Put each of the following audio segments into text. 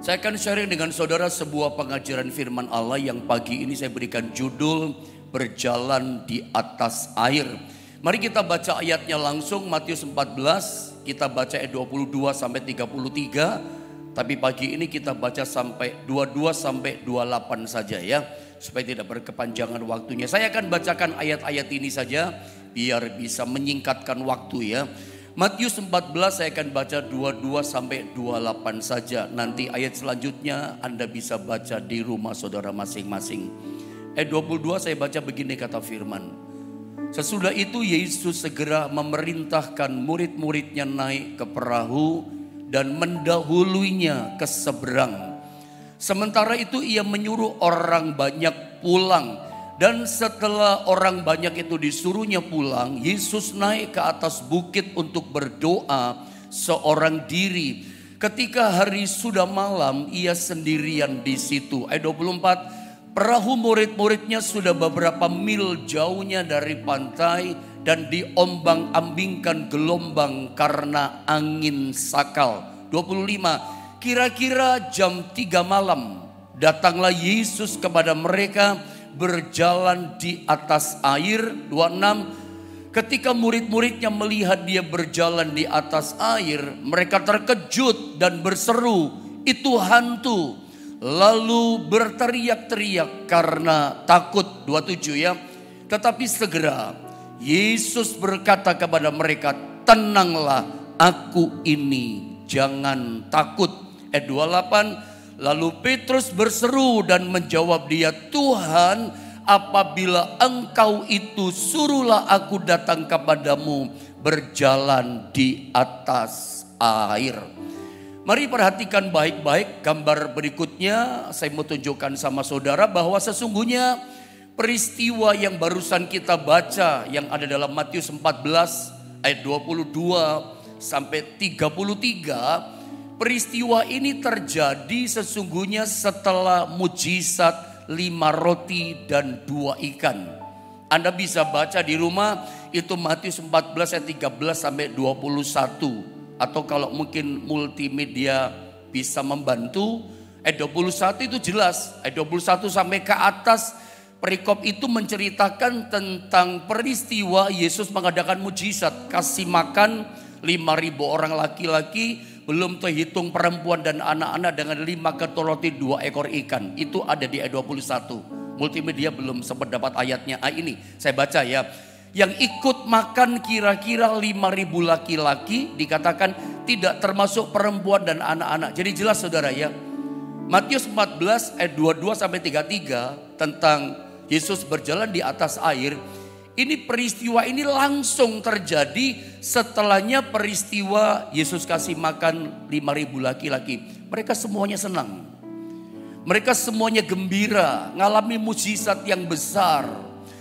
Saya akan sharing dengan saudara sebuah pengajaran firman Allah yang pagi ini saya berikan judul Berjalan di Atas Air. Mari kita baca ayatnya langsung, Matius 14, kita baca ayat 22 sampai 33. Tapi pagi ini kita baca sampai 22 sampai 28 saja ya, supaya tidak berkepanjangan waktunya. Saya akan bacakan ayat-ayat ini saja biar bisa menyingkatkan waktu ya. Matius 14 saya akan baca 22 sampai 28 saja. Nanti ayat selanjutnya Anda bisa baca di rumah saudara masing-masing. Ayat 22 saya baca begini kata firman. Sesudah itu Yesus segera memerintahkan murid-muridnya naik ke perahu dan mendahuluinya ke seberang. Sementara itu ia menyuruh orang banyak pulang. Dan setelah orang banyak itu disuruhnya pulang, Yesus naik ke atas bukit untuk berdoa seorang diri. Ketika hari sudah malam, ia sendirian di situ. Ayat 24, perahu murid-muridnya sudah beberapa mil jauhnya dari pantai dan diombang-ambingkan gelombang karena angin sakal. 25, kira-kira jam 3 malam, datanglah Yesus kepada mereka berjalan di atas air. 26, ketika murid-muridnya melihat dia berjalan di atas air, mereka terkejut dan berseru, itu hantu. Lalu berteriak-teriak karena takut. 27 ya. Tetapi segera Yesus berkata kepada mereka, tenanglah, aku ini, jangan takut. Ayat 28, lalu Petrus berseru dan menjawab dia, Tuhan, apabila engkau itu, suruhlah aku datang kepadamu berjalan di atas air. Mari perhatikan baik-baik gambar berikutnya. Saya mau tunjukkan sama saudara bahwa sesungguhnya peristiwa yang barusan kita baca yang ada dalam Matius 14 ayat 22 sampai 33, peristiwa ini terjadi sesungguhnya setelah mujizat 5 roti dan 2 ikan. Anda bisa baca di rumah, itu Matius 14 ayat 13 sampai 21. Atau kalau mungkin multimedia bisa membantu, ayat 21 itu jelas. Ayat 21 sampai ke atas, perikop itu menceritakan tentang peristiwa Yesus mengadakan mujizat. Kasih makan 5.000 orang laki-laki, belum terhitung perempuan dan anak-anak, dengan 5 ketul roti 2 ekor ikan. Itu ada di ayat 21. Multimedia belum sempat dapat ayatnya. Ini saya baca ya. Yang ikut makan kira-kira 5.000 laki-laki, dikatakan tidak termasuk perempuan dan anak-anak. Jadi jelas saudara ya. Matius 14 ayat 22 sampai 33 tentang Yesus berjalan di atas air. Ini peristiwa ini langsung terjadi setelahnya peristiwa Yesus kasih makan 5.000 laki-laki. Mereka semuanya senang. Mereka semuanya gembira, ngalami mujizat yang besar.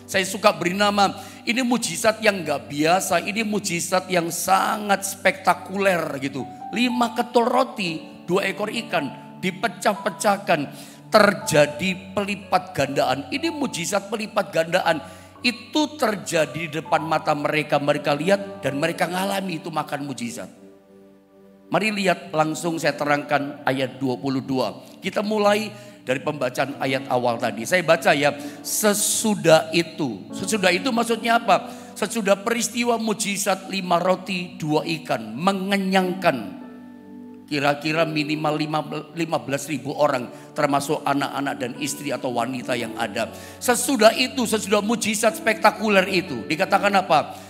Saya suka beri nama, ini mujizat yang gak biasa, ini mujizat yang sangat spektakuler gitu. 5 ketul roti, 2 ekor ikan, dipecah-pecahkan, terjadi pelipat gandaan. Ini mujizat pelipat gandaan. Itu terjadi di depan mata mereka, mereka lihat dan mereka ngalami itu makan mujizat. Mari lihat langsung saya terangkan ayat 22. Kita mulai dari pembacaan ayat awal tadi. Saya baca ya, sesudah itu. Sesudah itu maksudnya apa? Sesudah peristiwa mujizat 5 roti 2 ikan mengenyangkan kira-kira minimal 15.000 orang, termasuk anak-anak dan istri atau wanita yang ada. Sesudah itu, sesudah mujizat spektakuler itu, dikatakan apa?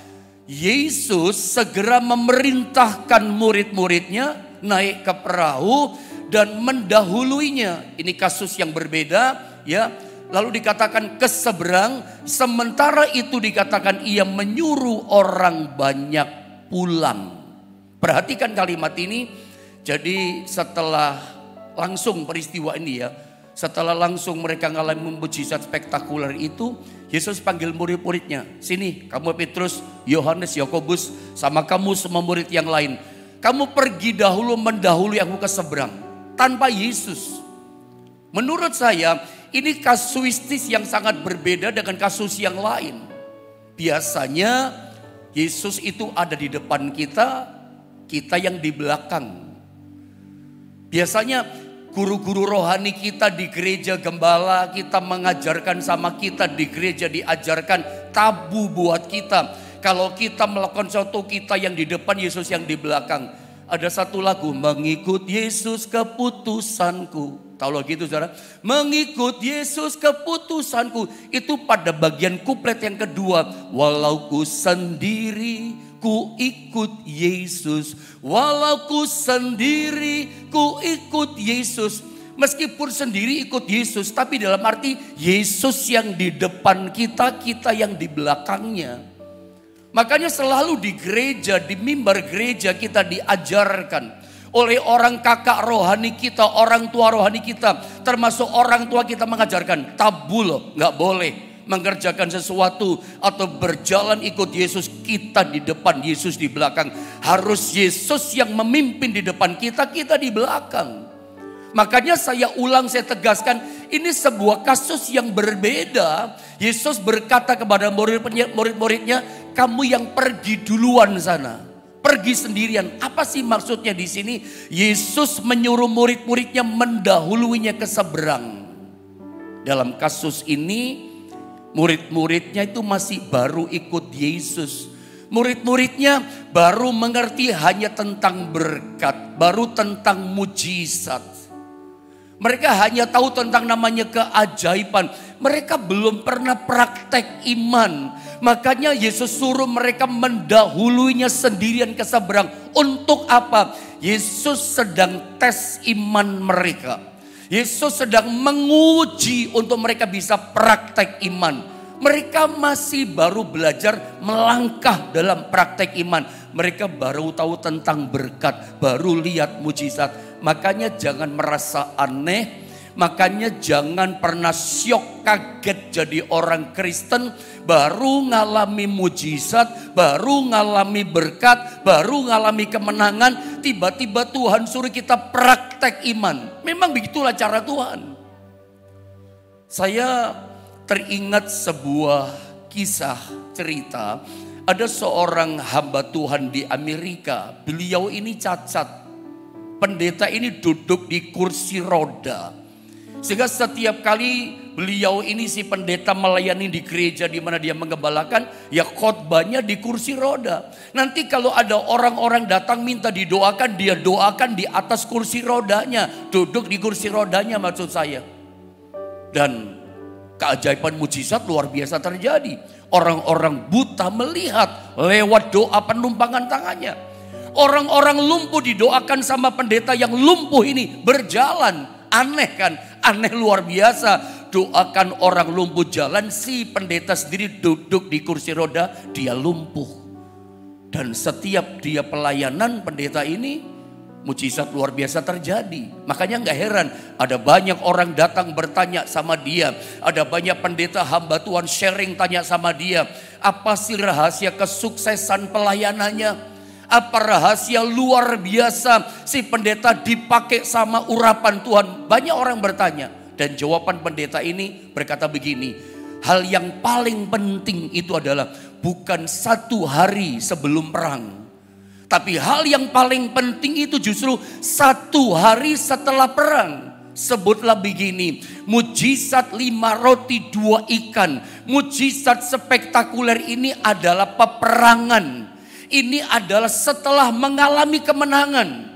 Yesus segera memerintahkan murid-muridnya naik ke perahu dan mendahuluinya. Ini kasus yang berbeda ya. Lalu dikatakan ke seberang, sementara itu dikatakan ia menyuruh orang banyak pulang. Perhatikan kalimat ini. Jadi setelah langsung peristiwa ini ya, setelah langsung mereka mengalami mujizat spektakuler itu, Yesus panggil murid-muridnya, sini kamu Petrus, Yohanes, Yakobus, sama kamu semua murid yang lain. Kamu pergi dahulu mendahului aku ke seberang. Tanpa Yesus. Menurut saya ini kasuistis yang sangat berbeda dengan kasus yang lain. Biasanya Yesus itu ada di depan kita, kita yang di belakang. Biasanya Guru-guru rohani kita di gereja, gembala kita mengajarkan sama kita di gereja, diajarkan tabu buat kita. Kalau kita melakukan sesuatu, kita yang di depan, Yesus yang di belakang. Ada satu lagu, mengikut Yesus keputusanku. Tahu lagu itu saudara? Mengikut Yesus keputusanku. Itu pada bagian kuplet yang kedua. Walau ku sendiri, ku ikut Yesus. Walau ku sendiri, ku ikut Yesus. Meskipun sendiri ikut Yesus, tapi dalam arti Yesus yang di depan kita, kita yang di belakangnya. Makanya selalu di gereja, di mimbar gereja kita diajarkan oleh orang kakak rohani kita, orang tua rohani kita, termasuk orang tua kita mengajarkan tabu loh, nggak boleh mengerjakan sesuatu atau berjalan ikut Yesus, kita di depan, Yesus di belakang. Harus Yesus yang memimpin di depan kita, kita di belakang. Makanya saya ulang, saya tegaskan, ini sebuah kasus yang berbeda. Yesus berkata kepada murid-muridnya, kamu yang pergi duluan sana, pergi sendirian. Apa sih maksudnya di sini? Yesus menyuruh murid-muridnya mendahuluinya ke seberang. Dalam kasus ini, murid-muridnya itu masih baru ikut Yesus. Murid-muridnya baru mengerti hanya tentang berkat, baru tentang mujizat. Mereka hanya tahu tentang namanya keajaiban. Mereka belum pernah praktek iman. Makanya Yesus suruh mereka mendahuluinya sendirian ke seberang. Untuk apa? Yesus sedang tes iman mereka. Yesus sedang menguji untuk mereka bisa praktek iman. Mereka masih baru belajar melangkah dalam praktek iman. Mereka baru tahu tentang berkat, baru lihat mujizat. Makanya jangan merasa aneh, makanya jangan pernah syok, kaget jadi orang Kristen. Baru ngalami mujizat, baru ngalami berkat, baru ngalami kemenangan. Tiba-tiba Tuhan suruh kita praktek iman. Memang begitulah cara Tuhan. Saya teringat sebuah kisah cerita. Ada seorang hamba Tuhan di Amerika. Beliau ini cacat. Pendeta ini duduk di kursi roda. Sehingga setiap kali beliau ini si pendeta melayani di gereja di mana dia menggembalakan, ya khotbahnya di kursi roda. Nanti kalau ada orang-orang datang minta didoakan, dia doakan di atas kursi rodanya. Duduk di kursi rodanya maksud saya. Dan keajaiban mujizat luar biasa terjadi. Orang-orang buta melihat lewat doa penumpangan tangannya. Orang-orang lumpuh didoakan sama pendeta yang lumpuh ini berjalan. Aneh kan? Aneh luar biasa. Doakan orang lumpuh jalan, si pendeta sendiri duduk di kursi roda, dia lumpuh. Dan setiap dia pelayanan pendeta ini, mujizat luar biasa terjadi. Makanya gak heran ada banyak orang datang bertanya sama dia. Ada banyak pendeta hamba Tuhan sharing tanya sama dia. Apa sih rahasia kesuksesan pelayanannya? Apa rahasia luar biasa si pendeta dipakai sama urapan Tuhan? Banyak orang bertanya. Dan jawaban pendeta ini berkata begini. Hal yang paling penting itu adalah bukan satu hari sebelum perang. Tapi hal yang paling penting itu justru satu hari setelah perang. Sebutlah begini. Mujizat 5 roti 2 ikan. Mujizat spektakuler ini adalah peperangan. Ini adalah setelah mengalami kemenangan.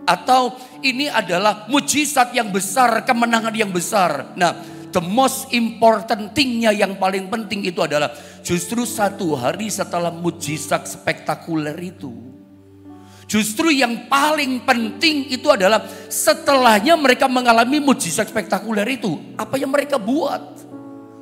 Atau ini adalah mujizat yang besar, kemenangan yang besar. Nah, the most important thing-nya yang paling penting itu adalah justru satu hari setelah mujizat spektakuler itu. Justru yang paling penting itu adalah setelahnya mereka mengalami mujizat spektakuler itu. Apa yang mereka buat?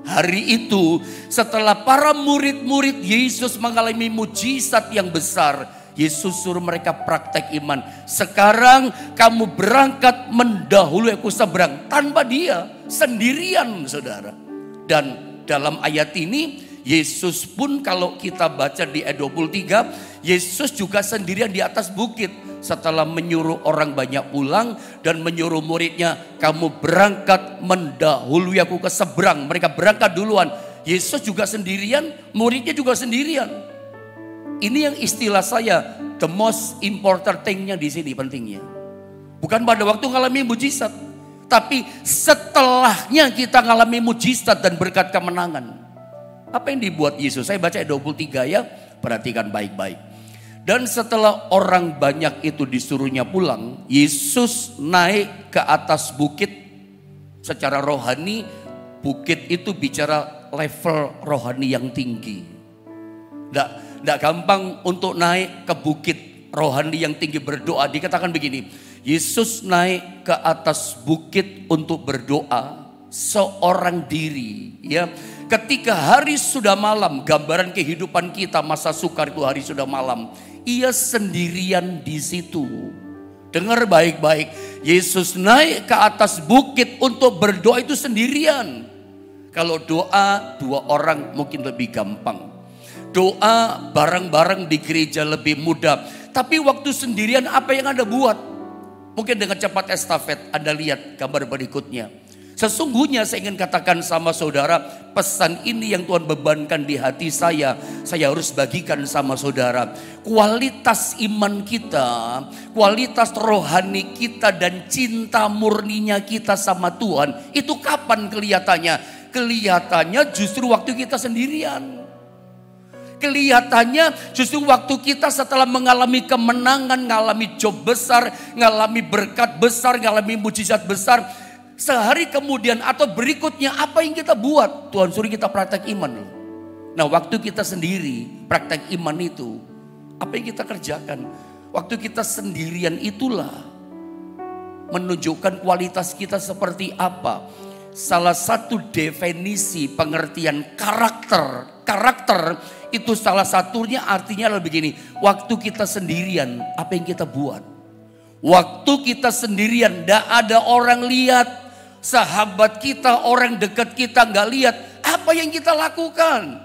Hari itu setelah para murid-murid Yesus mengalami mujizat yang besar, Yesus suruh mereka praktek iman. Sekarang kamu berangkat mendahului aku seberang. Tanpa dia, sendirian saudara. Dan dalam ayat ini Yesus pun kalau kita baca di ayat 23, Yesus juga sendirian di atas bukit. Setelah menyuruh orang banyak pulang dan menyuruh muridnya, kamu berangkat mendahului aku ke seberang. Mereka berangkat duluan. Yesus juga sendirian, muridnya juga sendirian. Ini yang istilah saya, the most important thing-nya di sini pentingnya. Bukan pada waktu ngalami mujizat, tapi setelahnya kita ngalami mujizat dan berkat kemenangan. Apa yang dibuat Yesus? Saya baca ayat 23 ya, perhatikan baik-baik. Dan setelah orang banyak itu disuruhnya pulang, Yesus naik ke atas bukit. Secara rohani, bukit itu bicara level rohani yang tinggi. Tidak gampang untuk naik ke bukit rohani yang tinggi berdoa. Dikatakan begini, Yesus naik ke atas bukit untuk berdoa seorang diri. Ya, ketika hari sudah malam, gambaran kehidupan kita masa sukar itu hari sudah malam. Ia sendirian di situ. Dengar baik-baik, Yesus naik ke atas bukit untuk berdoa itu sendirian. Kalau doa 2 orang mungkin lebih gampang. Doa bareng-bareng di gereja lebih mudah. Tapi waktu sendirian apa yang Anda buat? Mungkin dengan cepat estafet. Anda lihat gambar berikutnya. Sesungguhnya saya ingin katakan sama saudara, pesan ini yang Tuhan bebankan di hati saya harus bagikan sama saudara. Kualitas iman kita, kualitas rohani kita dan cinta murninya kita sama Tuhan, itu kapan kelihatannya? Kelihatannya justru waktu kita sendirian. Kelihatannya justru waktu kita setelah mengalami kemenangan, mengalami job besar, mengalami berkat besar, mengalami mujizat besar. Sehari kemudian atau berikutnya apa yang kita buat? Tuhan suruh kita praktek iman loh. Nah, waktu kita sendiri praktek iman itu, apa yang kita kerjakan? Waktu kita sendirian itulah menunjukkan kualitas kita seperti apa. Salah satu definisi pengertian karakter itu salah satunya artinya adalah begini. Waktu kita sendirian, apa yang kita buat? Waktu kita sendirian, tidak ada orang lihat. Sahabat kita, orang dekat kita nggak lihat. Apa yang kita lakukan?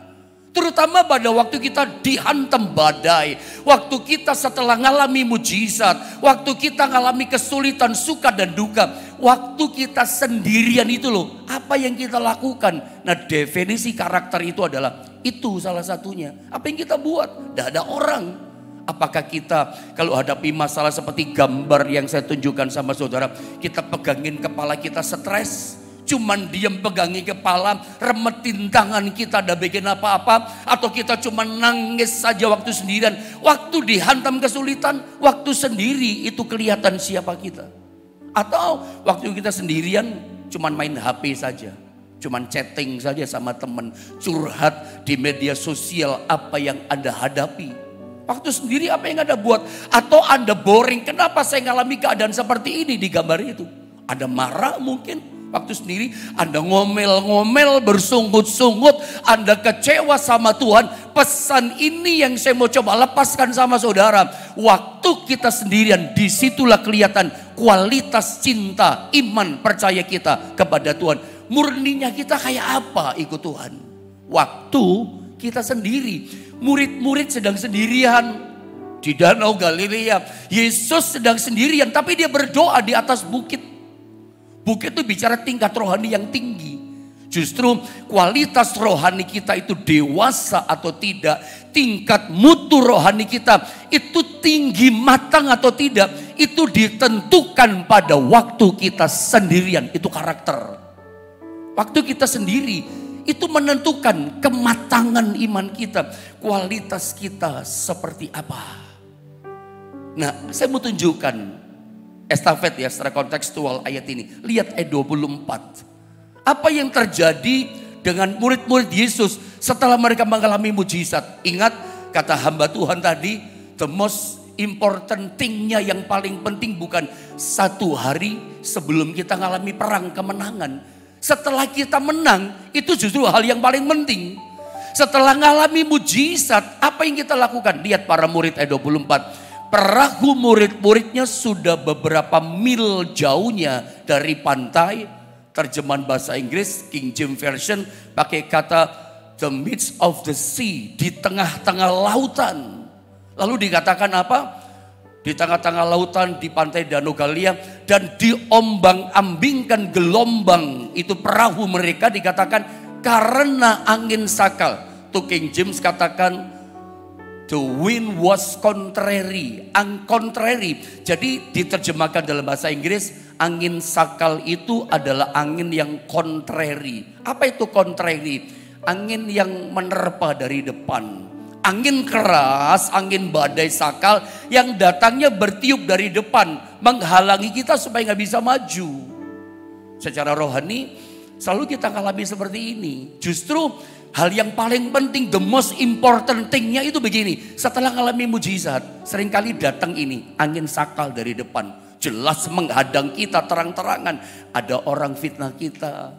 Terutama pada waktu kita dihantam badai. Waktu kita setelah ngalami mujizat. Waktu kita ngalami kesulitan, suka dan duka. Waktu kita sendirian itu loh. Apa yang kita lakukan? Nah, definisi karakter itu adalah itu salah satunya. Apa yang kita buat? Tidak ada orang. Apakah kita kalau hadapi masalah seperti gambar yang saya tunjukkan sama saudara, kita pegangin kepala kita stres, cuman diam pegangin kepala, remetin tangan kita ada bikin apa-apa, atau kita cuma nangis saja waktu sendirian, waktu dihantam kesulitan, waktu sendiri itu kelihatan siapa kita. Atau waktu kita sendirian cuman main HP saja, cuman chatting saja sama teman, curhat di media sosial apa yang Anda hadapi. Waktu sendiri apa yang Anda buat? Atau Anda boring, kenapa saya ngalami keadaan seperti ini di gambar itu? Anda marah mungkin waktu sendiri, Anda ngomel-ngomel, bersungut-sungut, Anda kecewa sama Tuhan. Pesan ini yang saya mau coba lepaskan sama saudara. Waktu kita sendirian, disitulah kelihatan kualitas cinta, iman, percaya kita kepada Tuhan. Murninya kita kayak apa ikut Tuhan? Waktu kita sendiri. Murid-murid sedang sendirian di Danau Galilea. Yesus sedang sendirian tapi dia berdoa di atas bukit. Bukit itu bicara tingkat rohani yang tinggi. Justru kualitas rohani kita itu dewasa atau tidak, tingkat mutu rohani kita itu tinggi matang atau tidak, itu ditentukan pada waktu kita sendirian. Itu karakter. Waktu kita sendiri itu menentukan kematangan iman kita, kualitas kita seperti apa. Nah, saya mau tunjukkan estafet ya secara kontekstual ayat ini. Lihat ayat 24. Apa yang terjadi dengan murid-murid Yesus setelah mereka mengalami mujizat? Ingat kata hamba Tuhan tadi, the most important thing-nya yang paling penting bukan satu hari sebelum kita mengalami perang kemenangan. Setelah kita menang, itu justru hal yang paling penting. Setelah mengalami mujizat, apa yang kita lakukan? Lihat para murid ayat 24. Perahu murid-muridnya sudah beberapa mil jauhnya dari pantai. Terjemahan bahasa Inggris, King James Version, pakai kata the midst of the sea, di tengah-tengah lautan. Lalu dikatakan apa? Di tengah-tengah lautan di pantai Danau Galilea dan diombang-ambingkan gelombang itu perahu mereka, dikatakan karena angin sakal. Tuh King James katakan The wind was contrary, contrary. Jadi diterjemahkan dalam bahasa Inggris, angin sakal itu adalah angin yang contrary. Apa itu contrary? Angin yang menerpa dari depan. Angin keras, angin badai sakal yang datangnya bertiup dari depan, menghalangi kita supaya nggak bisa maju. Secara rohani selalu kita alami seperti ini. Justru hal yang paling penting, the most important thingnya itu begini. Setelah mengalami mujizat, seringkali datang ini angin sakal dari depan. Jelas menghadang kita terang-terangan. Ada orang fitnah kita.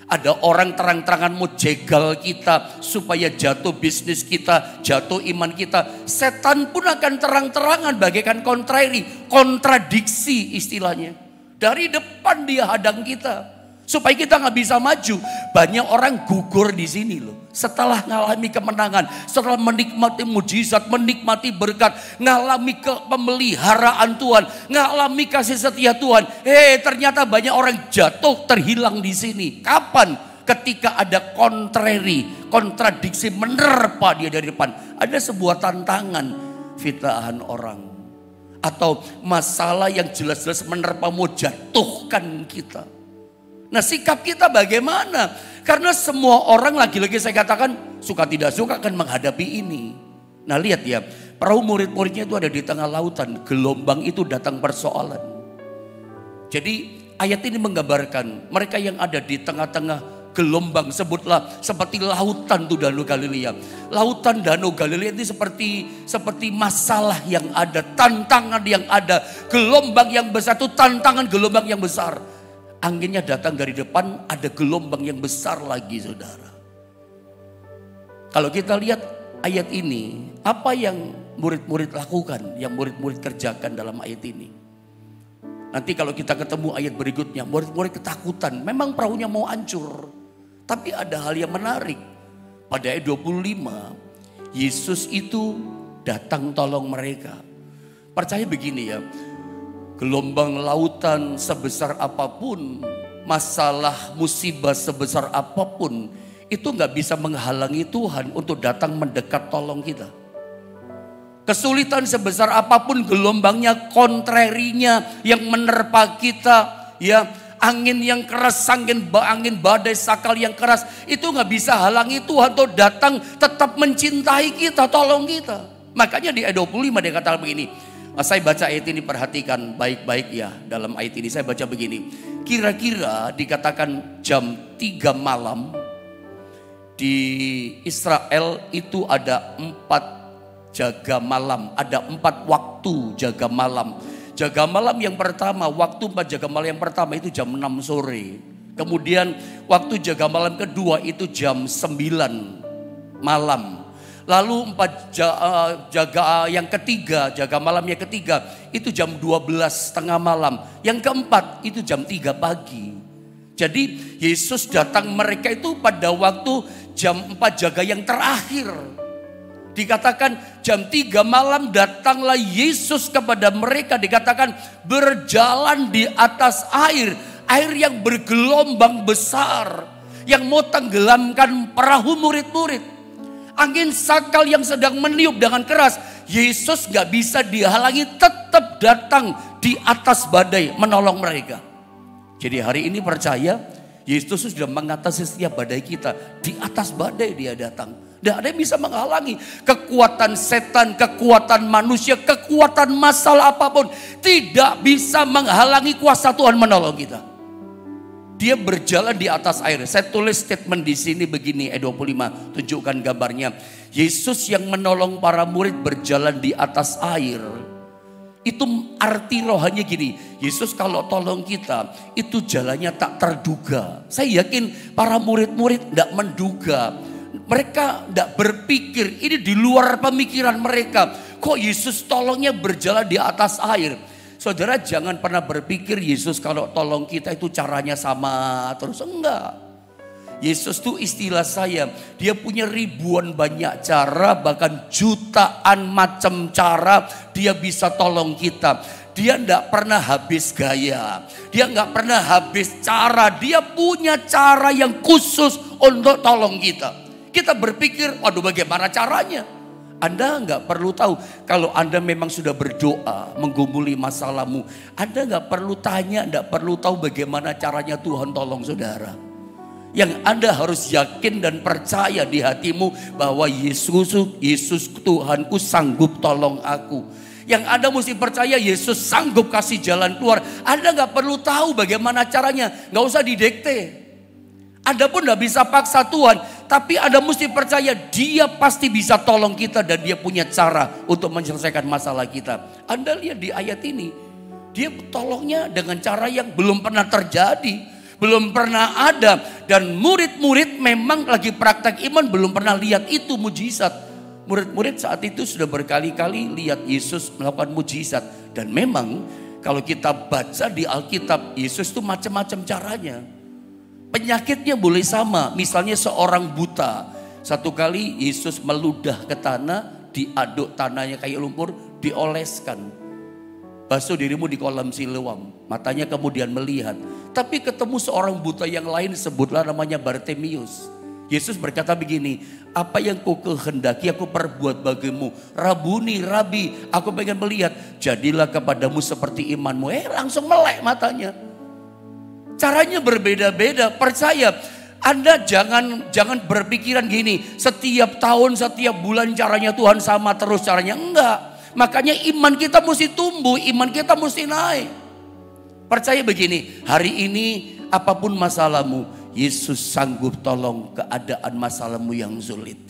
Ada orang terang-terangan mau jegal kita supaya jatuh bisnis kita, jatuh iman kita. Setan pun akan terang-terangan bagaikan kontradiksi istilahnya. Dari depan dia hadang kita supaya kita nggak bisa maju. Banyak orang gugur di sini loh. Setelah mengalami kemenangan, setelah menikmati mujizat, menikmati berkat, mengalami pemeliharaan Tuhan, mengalami kasih setia Tuhan. Ternyata banyak orang jatuh terhilang di sini. Kapan? Ketika ada kontradiksi menerpa dia dari depan. Ada sebuah tantangan, fitnahan orang. Atau masalah yang jelas-jelas menerpa mau jatuhkan kita. Nah, sikap kita bagaimana? Karena semua orang, lagi-lagi saya katakan, suka tidak suka akan menghadapi ini. Nah, lihat ya, perahu murid-muridnya itu ada di tengah lautan. Gelombang itu datang persoalan. Jadi ayat ini menggambarkan mereka yang ada di tengah-tengah gelombang, sebutlah seperti lautan tuh Danau Galilea. Lautan Danau Galilea itu seperti masalah yang ada, tantangan yang ada, gelombang yang besar itu tantangan gelombang yang besar. Anginnya datang dari depan, ada gelombang yang besar lagi, saudara. Kalau kita lihat ayat ini, apa yang murid-murid lakukan, yang murid-murid kerjakan dalam ayat ini? Nanti kalau kita ketemu ayat berikutnya, murid-murid ketakutan. Memang perahunya mau hancur. Tapi ada hal yang menarik. Pada ayat 25, Yesus itu datang tolong mereka. Percaya begini ya. Gelombang lautan sebesar apapun, masalah musibah sebesar apapun, itu gak bisa menghalangi Tuhan untuk datang mendekat tolong kita. Kesulitan sebesar apapun gelombangnya, kontrarinya yang menerpa kita, ya angin yang keras, angin badai sakal yang keras, itu gak bisa halangi Tuhan untuk datang tetap mencintai kita, tolong kita. Makanya di ayat 25 dia katakan begini. Saya baca ayat ini, perhatikan baik-baik ya. Dalam ayat ini saya baca begini. Kira-kira dikatakan jam 3 malam. Di Israel itu ada 4 jaga malam. Ada 4 waktu jaga malam. Jaga malam yang pertama, waktu 4 jaga malam yang pertama itu jam 6 sore. Kemudian waktu jaga malam kedua itu jam 9 malam. Lalu jaga yang ketiga, jaga malam yang ketiga itu jam 12 tengah malam. Yang keempat itu jam 3 pagi. Jadi Yesus datang mereka itu pada waktu jam 4 jaga yang terakhir. Dikatakan jam 3 malam datanglah Yesus kepada mereka. Dikatakan berjalan di atas air. Air yang bergelombang besar. Yang mau tenggelamkan perahu murid-murid. Angin sakal yang sedang meniup dengan keras. Yesus gak bisa dihalangi, tetap datang di atas badai menolong mereka. Jadi hari ini percaya Yesus sudah mengatasi setiap badai kita. Di atas badai dia datang. Tidak ada yang bisa menghalangi. Kekuatan setan, kekuatan manusia, kekuatan masalah apapun tidak bisa menghalangi kuasa Tuhan menolong kita. Dia berjalan di atas air. Saya tulis statement di sini begini, ayat 25, tunjukkan gambarnya. Yesus yang menolong para murid berjalan di atas air. Itu arti rohanya gini. Yesus kalau tolong kita, itu jalannya tak terduga. Saya yakin para murid-murid tidak menduga. Mereka tidak berpikir, ini di luar pemikiran mereka. Kok Yesus tolongnya berjalan di atas air? Saudara jangan pernah berpikir Yesus kalau tolong kita itu caranya sama terus. Enggak. Yesus itu istilah saya. Dia punya ribuan banyak cara, bahkan jutaan macam cara dia bisa tolong kita. Dia enggak pernah habis gaya. Dia enggak pernah habis cara. Dia punya cara yang khusus untuk tolong kita. Kita berpikir, aduh bagaimana caranya? Anda nggak perlu tahu. Kalau Anda memang sudah berdoa, menggumuli masalahmu, Anda nggak perlu tanya, nggak perlu tahu bagaimana caranya Tuhan tolong saudara. Yang Anda harus yakin dan percaya di hatimu bahwa Yesus Tuhanku sanggup tolong aku. Yang Anda mesti percaya Yesus sanggup kasih jalan keluar. Anda nggak perlu tahu bagaimana caranya, nggak usah didikte. Anda pun gak bisa paksa Tuhan. Tapi Anda mesti percaya Dia pasti bisa tolong kita. Dan Dia punya cara untuk menyelesaikan masalah kita. Anda lihat di ayat ini. Dia tolongnya dengan cara yang belum pernah terjadi. Belum pernah ada. Dan murid-murid memang lagi praktek iman belum pernah lihat itu mujizat. Murid-murid saat itu sudah berkali-kali lihat Yesus melakukan mujizat. Dan memang kalau kita baca di Alkitab, Yesus itu macam-macam caranya. Penyakitnya boleh sama, misalnya seorang buta. Satu kali Yesus meludah ke tanah, diaduk tanahnya kayak lumpur, dioleskan. Basuh dirimu di kolam Siloam, matanya kemudian melihat. Tapi ketemu seorang buta yang lain, sebutlah namanya Bartimius. Yesus berkata begini, apa yang kau kehendaki aku perbuat bagimu. Rabuni, Rabi, aku pengen melihat. Jadilah kepadamu seperti imanmu. Langsung melek matanya. Caranya berbeda-beda, percaya. Anda jangan berpikiran gini, setiap tahun, setiap bulan caranya Tuhan sama terus caranya. Enggak. Makanya iman kita mesti tumbuh, iman kita mesti naik. Percaya begini, hari ini apapun masalahmu, Yesus sanggup tolong keadaan masalahmu yang sulit.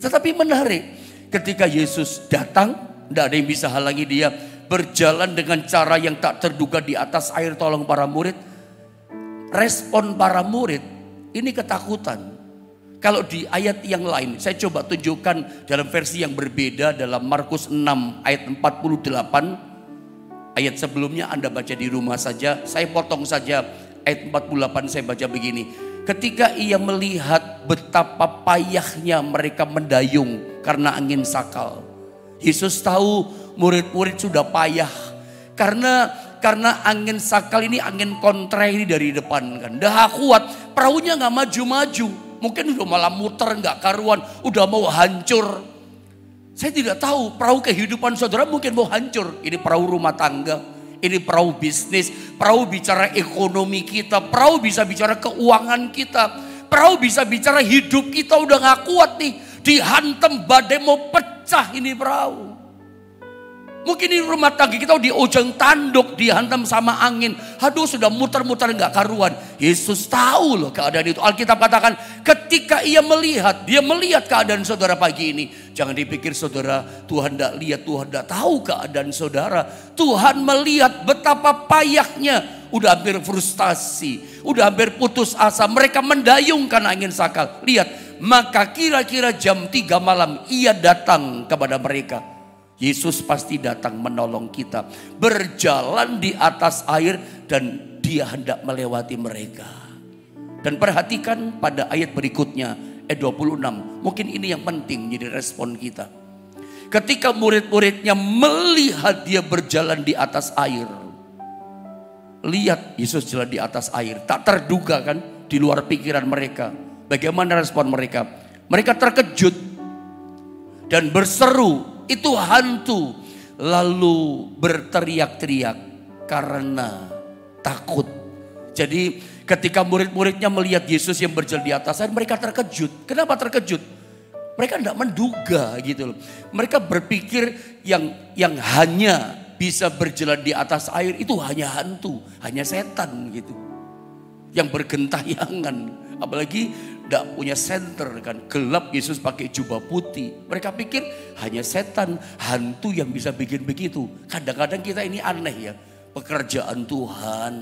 Tetapi menarik, ketika Yesus datang, tidak ada yang bisa halangi dia berjalan dengan cara yang tak terduga di atas air tolong para murid. Respon para murid ini ketakutan. Kalau di ayat yang lain, saya coba tunjukkan dalam versi yang berbeda dalam Markus 6 ayat 48. Ayat sebelumnya Anda baca di rumah saja, saya potong saja ayat 48, saya baca begini. Ketika ia melihat betapa payahnya mereka mendayung karena angin sakal. Yesus tahu murid-murid sudah payah. Karena angin sakal ini angin kontra ini dari depan kan. Dah kuat, perahunya gak maju-maju. Mungkin udah malah muter gak karuan, udah mau hancur. Saya tidak tahu perahu kehidupan saudara mungkin mau hancur. Ini perahu rumah tangga, ini perahu bisnis, perahu bicara ekonomi kita, perahu bisa bicara keuangan kita, perahu bisa bicara hidup kita udah gak kuat nih. Dihantam badai mau pecah ini perahu. Mungkin di rumah tangga kita di ujung tanduk dihantam sama angin. Aduh sudah muter-muter gak karuan. Yesus tahu loh keadaan itu. Alkitab katakan ketika ia melihat. Dia melihat keadaan saudara pagi ini. Jangan dipikir saudara Tuhan gak lihat. Tuhan gak tahu keadaan saudara. Tuhan melihat betapa payahnya. Udah hampir frustasi. Udah hampir putus asa. Mereka mendayung karena angin sakal. Lihat. Maka kira-kira jam 3 malam ia datang kepada mereka. Yesus pasti datang menolong kita. Berjalan di atas air dan dia hendak melewati mereka. Dan perhatikan pada ayat berikutnya, ayat 26. Mungkin ini yang penting jadi respon kita. Ketika murid-muridnya melihat dia berjalan di atas air. Lihat Yesus jalan di atas air. Tak terduga kan di luar pikiran mereka. Bagaimana respon mereka? Mereka terkejut dan berseru. Itu hantu, lalu berteriak-teriak karena takut. Jadi ketika murid-muridnya melihat Yesus yang berjalan di atas air, mereka terkejut. Kenapa terkejut? Mereka tidak menduga gitu loh. Mereka berpikir yang hanya bisa berjalan di atas air itu hanya hantu, hanya setan gitu. Yang bergentayangan. Apalagi tidak punya senter kan, gelap, Yesus pakai jubah putih. Mereka pikir hanya setan, hantu yang bisa bikin begitu. Kadang-kadang kita ini aneh ya, pekerjaan Tuhan,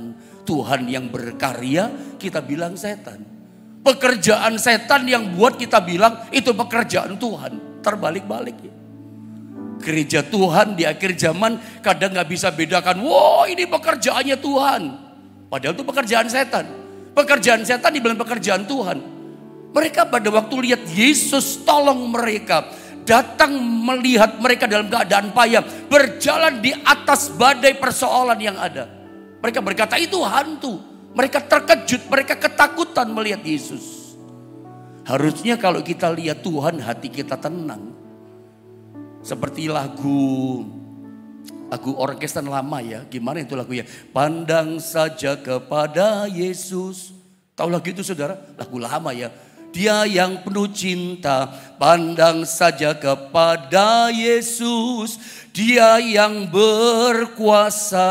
Tuhan yang berkarya kita bilang setan. Pekerjaan setan yang buat kita bilang itu pekerjaan Tuhan, terbalik-balik ya. Gereja Tuhan di akhir zaman kadang gak bisa bedakan, wah ini pekerjaannya Tuhan. Padahal itu pekerjaan setan. Pekerjaan setan dibilang pekerjaan Tuhan. Mereka pada waktu lihat Yesus tolong mereka. Datang melihat mereka dalam keadaan payah. Berjalan di atas badai persoalan yang ada. Mereka berkata itu hantu. Mereka terkejut, mereka ketakutan melihat Yesus. Harusnya kalau kita lihat Tuhan hati kita tenang. Seperti lagu orkestra lama ya. Gimana itu lagunya? Pandang saja kepada Yesus. Tahu lagu itu saudara? Lagu lama ya. Dia yang penuh cinta, pandang saja kepada Yesus. Dia yang berkuasa,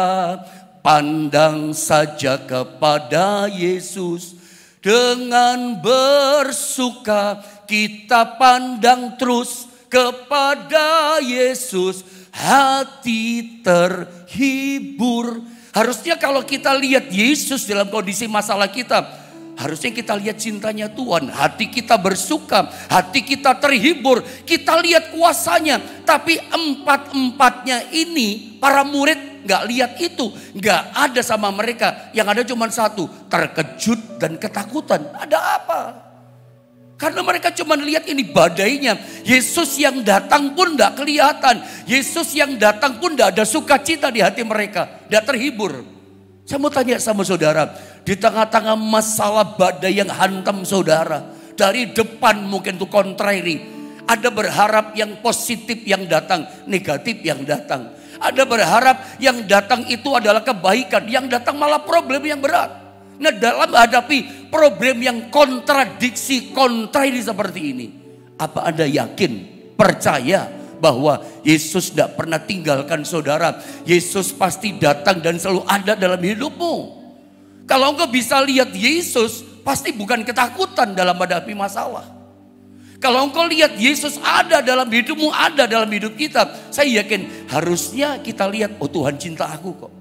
pandang saja kepada Yesus. Dengan bersuka kita pandang terus kepada Yesus. Hati terhibur. Harusnya kalau kita lihat Yesus dalam kondisi masalah kita, harusnya kita lihat cintanya Tuhan. Hati kita bersuka, hati kita terhibur, kita lihat kuasanya. Tapi empat-empatnya ini, para murid gak lihat itu. Gak ada sama mereka. Yang ada cuma satu, terkejut dan ketakutan. Ada apa? Karena mereka cuma lihat ini badainya. Yesus yang datang pun gak kelihatan. Yesus yang datang pun gak ada sukacita di hati mereka. Gak terhibur. Saya mau tanya sama saudara, di tengah-tengah masalah badai yang hantam saudara, dari depan mungkin itu contrary, ada berharap yang positif yang datang, negatif yang datang. Ada berharap yang datang itu adalah kebaikan, yang datang malah problem yang berat. Nah, dalam menghadapi problem yang kontradiksi, contrary seperti ini, apa Anda yakin, percaya bahwa Yesus tidak pernah tinggalkan saudara? Yesus pasti datang dan selalu ada dalam hidupmu. Kalau engkau bisa lihat Yesus, pasti bukan ketakutan dalam menghadapi masalah. Kalau engkau lihat Yesus ada dalam hidupmu, ada dalam hidup kita, saya yakin harusnya kita lihat, oh Tuhan cinta aku kok.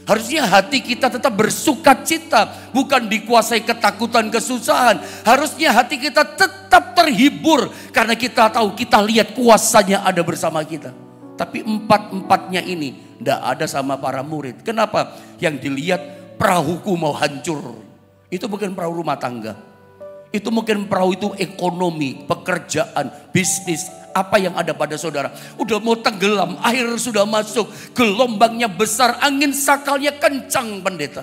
Harusnya hati kita tetap bersuka cita, bukan dikuasai ketakutan, kesusahan. Harusnya hati kita tetap terhibur karena kita tahu, kita lihat kuasanya ada bersama kita. Tapi empat-empatnya ini tidak ada sama para murid. Kenapa? Yang dilihat perahuku mau hancur. Itu bukan perahu rumah tangga. Itu mungkin perahu itu ekonomi, pekerjaan, bisnis. Apa yang ada pada saudara? Udah mau tenggelam, air sudah masuk, gelombangnya besar, angin sakalnya kencang pendeta.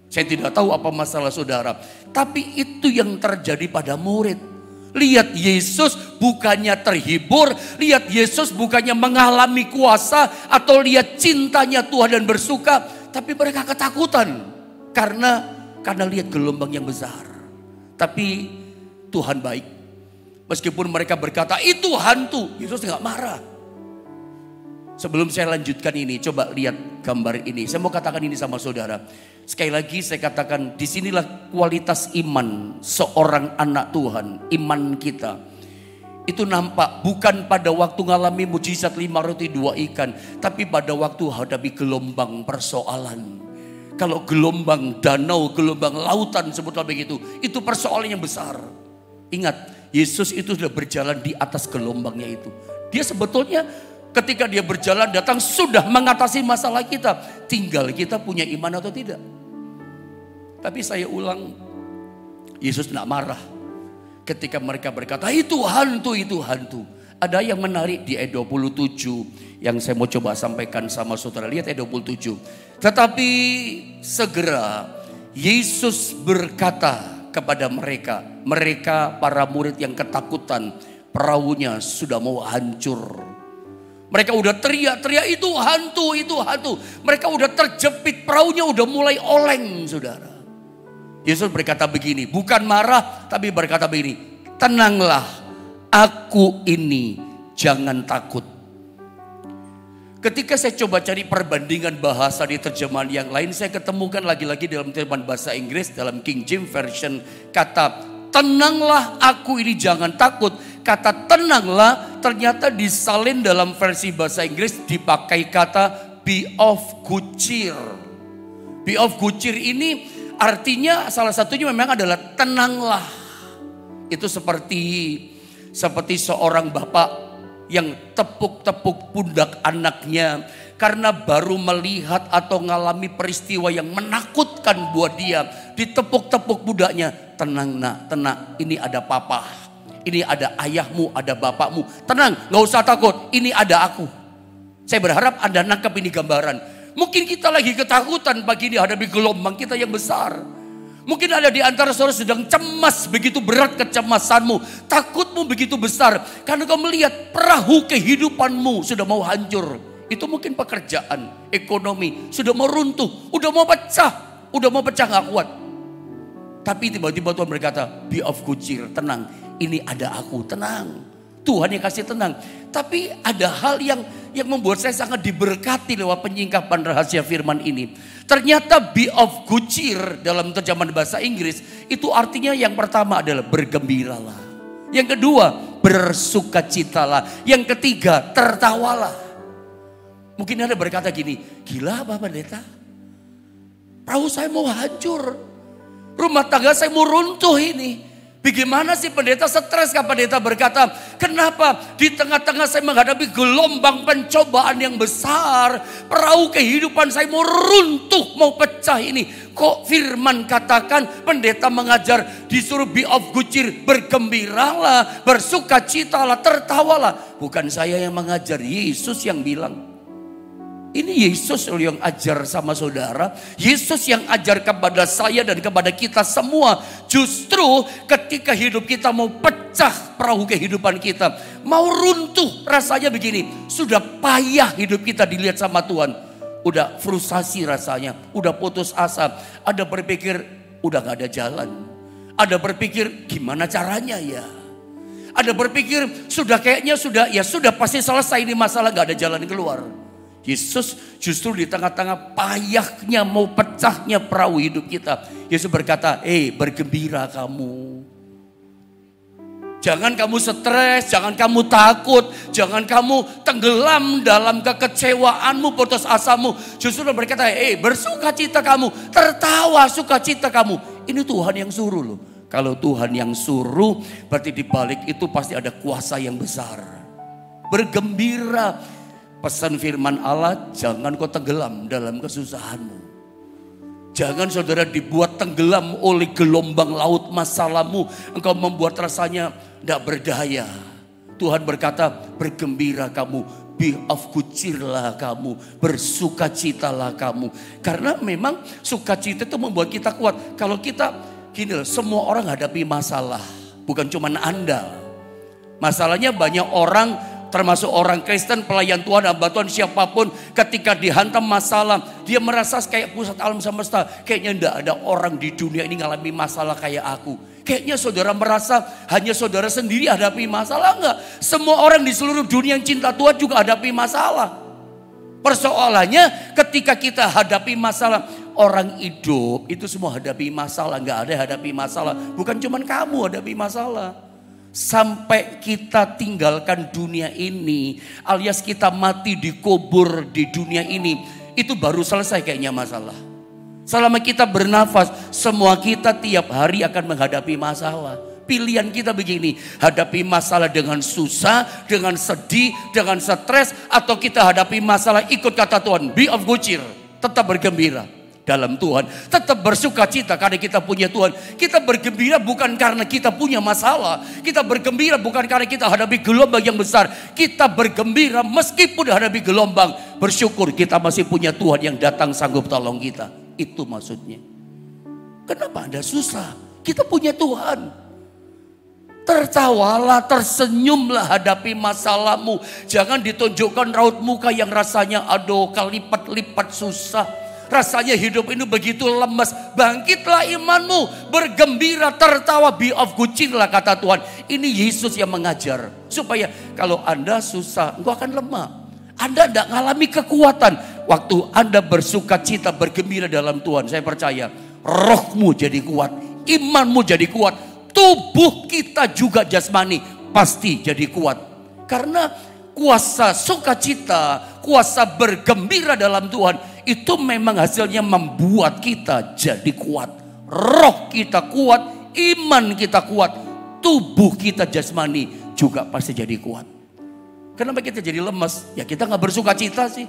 Saya tidak tahu apa masalah saudara. Tapi itu yang terjadi pada murid. Lihat Yesus bukannya terhibur, lihat Yesus bukannya mengalami kuasa, atau lihat cintanya Tuhan dan bersuka. Tapi mereka ketakutan. Karena lihat gelombang yang besar. Tapi Tuhan baik. Meskipun mereka berkata itu hantu, Yesus nggak marah. Sebelum saya lanjutkan ini, coba lihat gambar ini. Saya mau katakan ini sama saudara. Sekali lagi saya katakan, disinilah kualitas iman seorang anak Tuhan. Iman kita itu nampak bukan pada waktu ngalami mujizat 5 roti 2 ikan, tapi pada waktu hadapi gelombang persoalan. Kalau gelombang danau, gelombang lautan sebutlah begitu, itu persoalan yang besar. Ingat, Yesus itu sudah berjalan di atas gelombangnya itu. Dia sebetulnya ketika dia berjalan datang sudah mengatasi masalah kita. Tinggal kita punya iman atau tidak. Tapi saya ulang, Yesus tidak marah ketika mereka berkata itu hantu, itu hantu. Ada yang menarik di ayat 27 yang saya mau coba sampaikan sama saudara. Lihat ayat 27. Tetapi segera Yesus berkata kepada mereka para murid yang ketakutan, perahunya sudah mau hancur. Mereka udah teriak-teriak itu hantu, itu hantu. Mereka udah terjepit, perahunya udah mulai oleng saudara. Yesus berkata begini, bukan marah tapi berkata begini, tenanglah, aku ini, jangan takut. Ketika saya coba cari perbandingan bahasa di terjemahan yang lain, saya ketemukan lagi-lagi dalam terjemahan bahasa Inggris, dalam King James Version, kata tenanglah aku ini jangan takut. Kata tenanglah ternyata disalin dalam versi bahasa Inggris dipakai kata be of good cheer. Be of good cheer ini artinya salah satunya memang adalah tenanglah. Itu seperti seorang bapak yang tepuk-tepuk pundak anaknya karena baru melihat atau mengalami peristiwa yang menakutkan buat dia. Ditepuk-tepuk pundaknya, tenang nak, tenang, ini ada papa, ini ada ayahmu, ada bapakmu, tenang, gak usah takut, ini ada aku. Saya berharap Anda nangkep ini gambaran. Mungkin kita lagi ketakutan pagi ini hadapi gelombang kita yang besar. Mungkin ada di antara saudara sedang cemas, begitu berat kecemasanmu, takutmu begitu besar. Karena kau melihat perahu kehidupanmu sudah mau hancur. Itu mungkin pekerjaan, ekonomi, sudah mau runtuh, udah mau pecah gak kuat. Tapi tiba-tiba Tuhan berkata, be of good cheer, tenang, ini ada aku, tenang. Tuhan yang kasih tenang. Tapi ada hal yang membuat saya sangat diberkati lewat penyingkapan rahasia firman ini. Ternyata be of good cheer dalam terjemahan bahasa Inggris itu artinya yang pertama adalah bergembiralah. Yang kedua bersukacitalah. Yang ketiga tertawalah. Mungkin ada berkata gini, gila apa pendeta? Perahu saya mau hancur. Rumah tangga saya mau runtuh ini. Bagaimana sih pendeta stres? Kan pendeta berkata, kenapa di tengah-tengah saya menghadapi gelombang pencobaan yang besar, perahu kehidupan saya mau runtuh, mau pecah ini. Kok firman katakan pendeta mengajar disuruh be of good cheer, bergembiralah, bersukacitalah, tertawalah. Bukan saya yang mengajar, Yesus yang bilang. Ini Yesus yang ajar sama saudara. Yesus yang ajar kepada saya dan kepada kita semua. Justru ketika hidup kita mau pecah, perahu kehidupan kita mau runtuh, rasanya begini, sudah payah hidup kita dilihat sama Tuhan. Udah frustasi rasanya, udah putus asa. Ada berpikir udah gak ada jalan. Ada berpikir gimana caranya ya. Ada berpikir sudah kayaknya sudah pasti selesai ini masalah, gak ada jalan keluar. Yesus justru di tengah-tengah payahnya mau pecahnya perahu hidup kita. Yesus berkata, bergembira kamu. Jangan kamu stres, jangan kamu takut, jangan kamu tenggelam dalam kekecewaanmu, putus asamu. Justru berkata, bersukacita kamu, tertawa sukacita kamu. Ini Tuhan yang suruh loh. Kalau Tuhan yang suruh, berarti di balik itu pasti ada kuasa yang besar. Bergembira. Pesan firman Allah, jangan kau tenggelam dalam kesusahanmu. Jangan saudara dibuat tenggelam oleh gelombang laut masalahmu. Engkau membuat rasanya tidak berdaya. Tuhan berkata, bergembira kamu, be of good cheer lah kamu, bersukacitalah kamu. Karena memang sukacita itu membuat kita kuat. Kalau kita, gini loh, semua orang hadapi masalah. Bukan cuma Anda. Masalahnya banyak orang, termasuk orang Kristen, pelayan Tuhan, hamba Tuhan, siapapun, ketika dihantam masalah, dia merasa kayak pusat alam semesta. Kayaknya enggak ada orang di dunia ini ngalami masalah kayak aku. Kayaknya saudara merasa hanya saudara sendiri hadapi masalah. Enggak, semua orang di seluruh dunia yang cinta Tuhan juga hadapi masalah. Persoalannya ketika kita hadapi masalah, orang hidup itu semua hadapi masalah. Enggak ada hadapi masalah, bukan cuma kamu hadapi masalah. Sampai kita tinggalkan dunia ini, alias kita mati dikubur di dunia ini, itu baru selesai kayaknya masalah. Selama kita bernafas, semua kita tiap hari akan menghadapi masalah. Pilihan kita begini, hadapi masalah dengan susah, dengan sedih, dengan stres, atau kita hadapi masalah ikut kata Tuhan, be of good cheer, tetap bergembira dalam Tuhan, tetap bersuka cita karena kita punya Tuhan. Kita bergembira bukan karena kita punya masalah. Kita bergembira bukan karena kita hadapi gelombang yang besar. Kita bergembira meskipun hadapi gelombang. Bersyukur kita masih punya Tuhan yang datang sanggup tolong kita. Itu maksudnya. Kenapa Anda susah? Kita punya Tuhan. Tertawalah, tersenyumlah hadapi masalahmu. Jangan ditunjukkan raut muka yang rasanya aduh kelipat-lipat susah. Rasanya hidup ini begitu lemas. Bangkitlah imanmu, bergembira, tertawa, be of good cheer lah kata Tuhan. Ini Yesus yang mengajar. Supaya kalau Anda susah, engkau akan lemah. Anda tidak mengalami kekuatan. Waktu Anda bersuka cita, bergembira dalam Tuhan, saya percaya rohmu jadi kuat, imanmu jadi kuat, tubuh kita juga jasmani pasti jadi kuat. Karena kuasa sukacita, kuasa bergembira dalam Tuhan, itu memang hasilnya membuat kita jadi kuat. Roh kita kuat, iman kita kuat, tubuh kita jasmani juga pasti jadi kuat. Kenapa kita jadi lemes? Ya kita gak bersuka cita sih.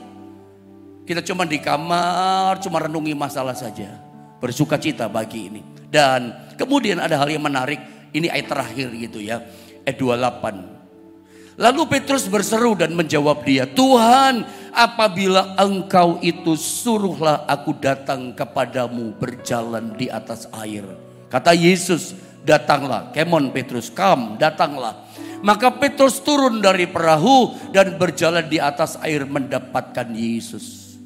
Kita cuma di kamar, cuma renungi masalah saja. Bersuka cita bagi ini. Dan kemudian ada hal yang menarik. Ini ayat terakhir gitu ya. Ayat 28. Lalu Petrus berseru dan menjawab dia, Tuhan, apabila engkau itu, suruhlah aku datang kepadamu berjalan di atas air. Kata Yesus, datanglah. Come on Petrus, come, datanglah. Maka Petrus turun dari perahu dan berjalan di atas air mendapatkan Yesus.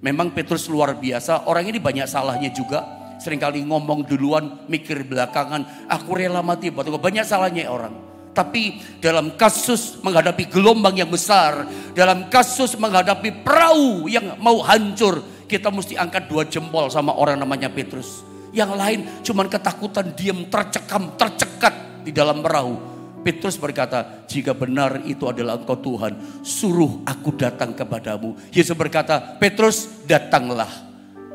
Memang Petrus luar biasa, orang ini banyak salahnya juga. Seringkali ngomong duluan, mikir belakangan, aku rela mati buat engkau. Banyak salahnya orang. Tapi dalam kasus menghadapi gelombang yang besar, dalam kasus menghadapi perahu yang mau hancur, kita mesti angkat 2 jempol sama orang namanya Petrus. Yang lain cuman ketakutan, diam, tercekam, tercekat di dalam perahu. Petrus berkata, jika benar itu adalah engkau Tuhan, suruh aku datang kepadamu. Yesus berkata, Petrus datanglah.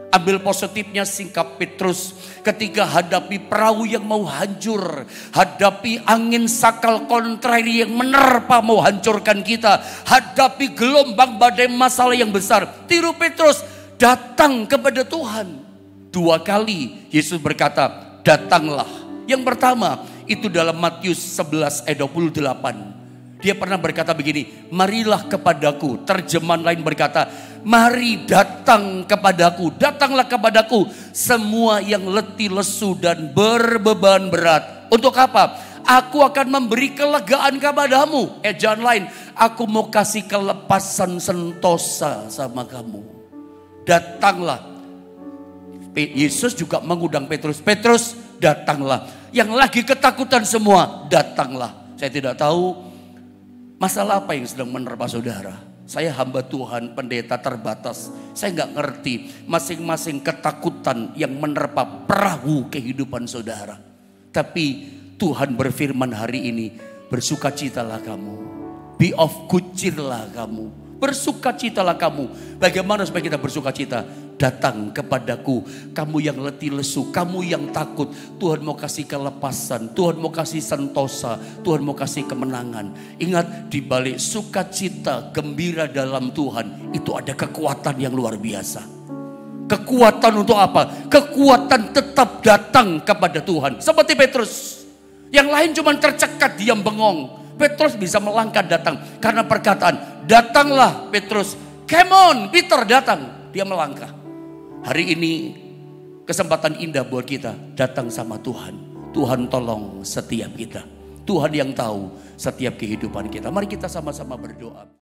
Ambil positifnya, sikap Petrus ketika hadapi perahu yang mau hancur, hadapi angin sakal kontrari yang menerpa mau hancurkan kita, hadapi gelombang badai masalah yang besar. Tiru Petrus, datang kepada Tuhan. 2 kali Yesus berkata, datanglah. Yang pertama itu dalam Matius 11 ayat 28. Dia pernah berkata begini, marilah kepadaku. Terjemahan lain berkata, mari datang kepadaku, datanglah kepadaku semua yang letih lesu dan berbeban berat. Untuk apa? Aku akan memberi kelegaan kepadamu. Jangan lain, aku mau kasih kelepasan sentosa sama kamu. Datanglah. Yesus juga mengundang Petrus, Petrus datanglah. Yang lagi ketakutan semua, datanglah. Saya tidak tahu masalah apa yang sedang menerpa saudara. Saya hamba Tuhan, pendeta terbatas. Saya nggak ngerti masing-masing ketakutan yang menerpa perahu kehidupan saudara. Tapi Tuhan berfirman hari ini, bersukacitalah kamu. Be of good cheer-lah kamu. Bersukacitalah kamu. Bagaimana supaya kita bersukacita? Datang kepadaku, kamu yang letih lesu, kamu yang takut. Tuhan mau kasih kelepasan, Tuhan mau kasih sentosa, Tuhan mau kasih kemenangan. Ingat, di balik sukacita, gembira dalam Tuhan, itu ada kekuatan yang luar biasa. Kekuatan untuk apa? Kekuatan tetap datang kepada Tuhan. Seperti Petrus. Yang lain cuma tercekat, diam bengong. Petrus bisa melangkah datang karena perkataan, datanglah Petrus. Come on, Peter datang. Dia melangkah. Hari ini kesempatan indah buat kita datang sama Tuhan. Tuhan tolong setiap kita. Tuhan yang tahu setiap kehidupan kita. Mari kita sama-sama berdoa.